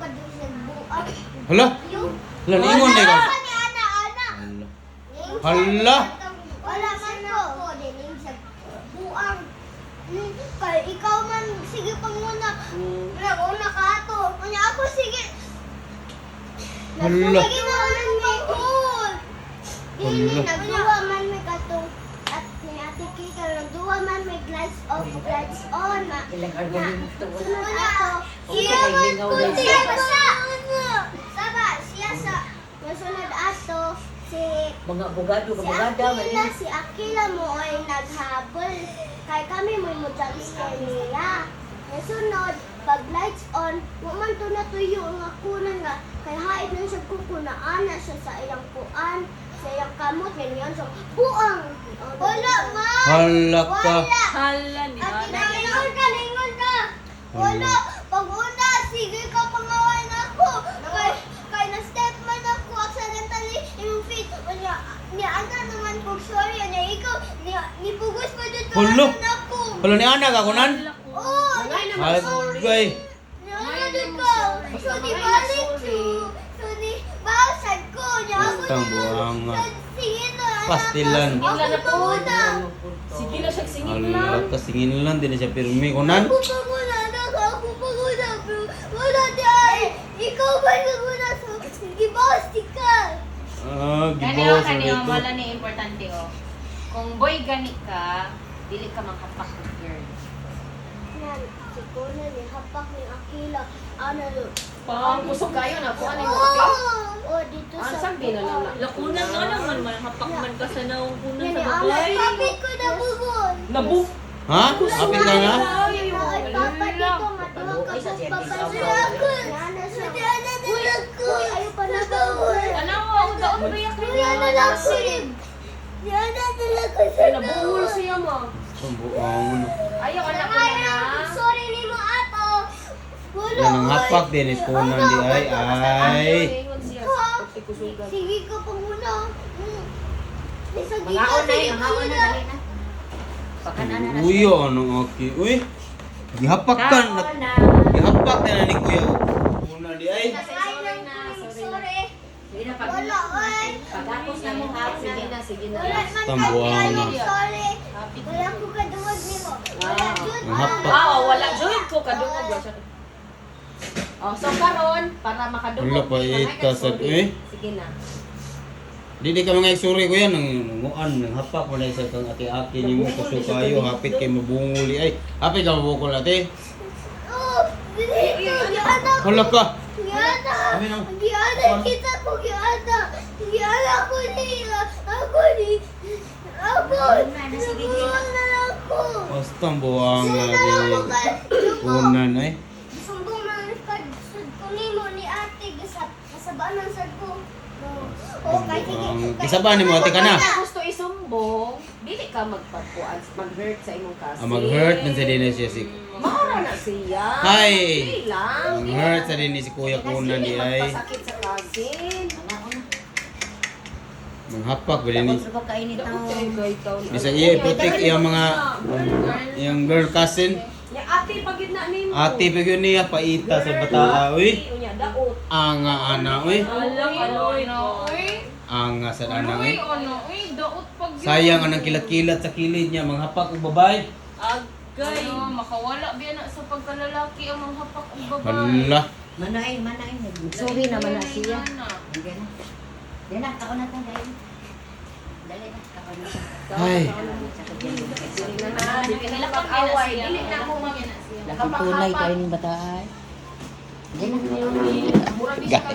ka doon sa buang. Hala? Hala, niingon na ikaw. Ni ana. Hala. Wala man ko. Dining sa buang. Kaya ikaw man, sige panguna. Una ka ato. Kanya ako, sige. Hala. Sige na man mahul. Dili, nagduwa man may katong at ni Ate Kika, nagduwa man may glides off, glides on. Ilang argumento mo Sunod na. ako. Iya man ko siya sa. Saba, siya sa. Nasunod ato, si Mga abogado, kabugada, si Akila mo ay naghabol. Kay kami mo jump scare niya. Nasunod, pag lights on, waman to natuyo nga kunan nga. Kay haid nang siya kukunaan na siya sa iyang kuan. Sa iyang kamot, ganyan siya. Buang! Wala, ma! Hala ka. Hala ni Ate, Ana. lingon ka! Wala! Pag una, sige ka pangawan ako! Kay na-step man ako, accidentally, yung feet. Niya, ana naman po, sorry, niya ikaw, nipugos pa dito Hulo. ako. Hala ni anak ako nan. Oo! Agay. Niya, ana dito. So, di balik so, di basag ko. Niya, ako Utang buwanga. sige na, anak. Pastilan. Ako pa muna. Sige na siya singit Hala, lang. kasingin lang din na siya pirmi ko nan. Ako pa muna, anak. Ako pa muna, bro. Wala di ay. Ikaw ba na muna? So, gibasti ka. Kaniyo, Gibawas kaniyo, ulit. wala ni importante oh. Kung boy gani ka, dili ka manghapak ng girl. Yan, si Conan, ni hapak ni Akila. Ano yun? Pang kusog kayo na kung ano yung Oh! okay. Oh, dito Ah, sa sabi na lang na. Lakunan nga naman, hapak man ka sa naong kunan Yan, sa anak, babae. kapit ko na bubon. Nabu. Ha? Apit ka na? Ay, papa dito, matuwag ka Isa po siya, papa. isa Sige siya. ako. Sige, ana na lang ko. Ayaw pa na bawal. Ano ako daon ba yak Kuya na lang ko. Yan na lang ko sa Nabuhol siya mo. Sambuang. Ayaw anak ko na. Sorry ni mo ato. Wala. Yan ang hapak din is kunan di ay. Ingon siya. Pagti kusugan. Sige ka pa muna. Isa Mga gika, una sige mga una, muna. dali na. Pakanan na Uyo anong aki. Uy. Gihapak ka na. Gihapak na ni kuya. Kunan di ay. Ay, sorry. Sige na, Wala, oy. pagkatapos na mo ha. Sige na, sige na. Wala man Tambuhan kami, na. sorry. Happy Wala ko kaduwag ni mo. Wala, Jud. Ang hapak. Ah, wala join ko kadungog ba siya. Oh, so karon para makadungog. Wala pa, ita sa- Sige na. Di ka mga isuri ko yan. Nanguan. Nang hapak mo na isa kang ati-ati ni mo. Kuso kayo. Hapit kay mabunguli ay. Hapit ka mabukol ate. Oh, dito, giana ko. Hala ka. Giana. Kami nang- Giana, kita ko giana. Giana ko nila. Ako ni. Ako. Sige, Nabuwang na lang ko. Basta buwang Sige nga na lang ko di. kay. Kunan ay. Sumbong na sud ko nimo ni ate kasabaan ng sad ko. Oh, kay sige. Isa ba ni mo ate ka na? Gusto isumbong, dili ka mag-hurt sa imong kasi. Mag-hurt man sa din siya si. Maura na siya. Hi. Dili lang. Mag-hurt sa din ni si Kuya Kunan di ay. Magpasakit sa cousin. Manghapak ba din ni. Tapos ba kainit Dapat ang... kayo guys daw. Bisa iya protect iyang mga yung girl cousin. Ya ate pagid na nimo. Ate pagyo niya paita sa bata uy. Unya daot. Anga ana uy. Alang aloy na. Anga sa ana uy. Ano, daot pag Sayang anang kilat-kilat sa kilid niya manghapak og babae. Agay. Makawala biya na sa pagkalalaki ang mga hapak ug babae. Hala. Manain. Sorry naman na siya. Na. Hindi na. Hindi na, kaon na tayo. Dali na, kaon na. Ay. Dili na. Dili na pag-away. Dili na ako mag Nakitunay kayo ng bataan. Hindi na. Mura bisag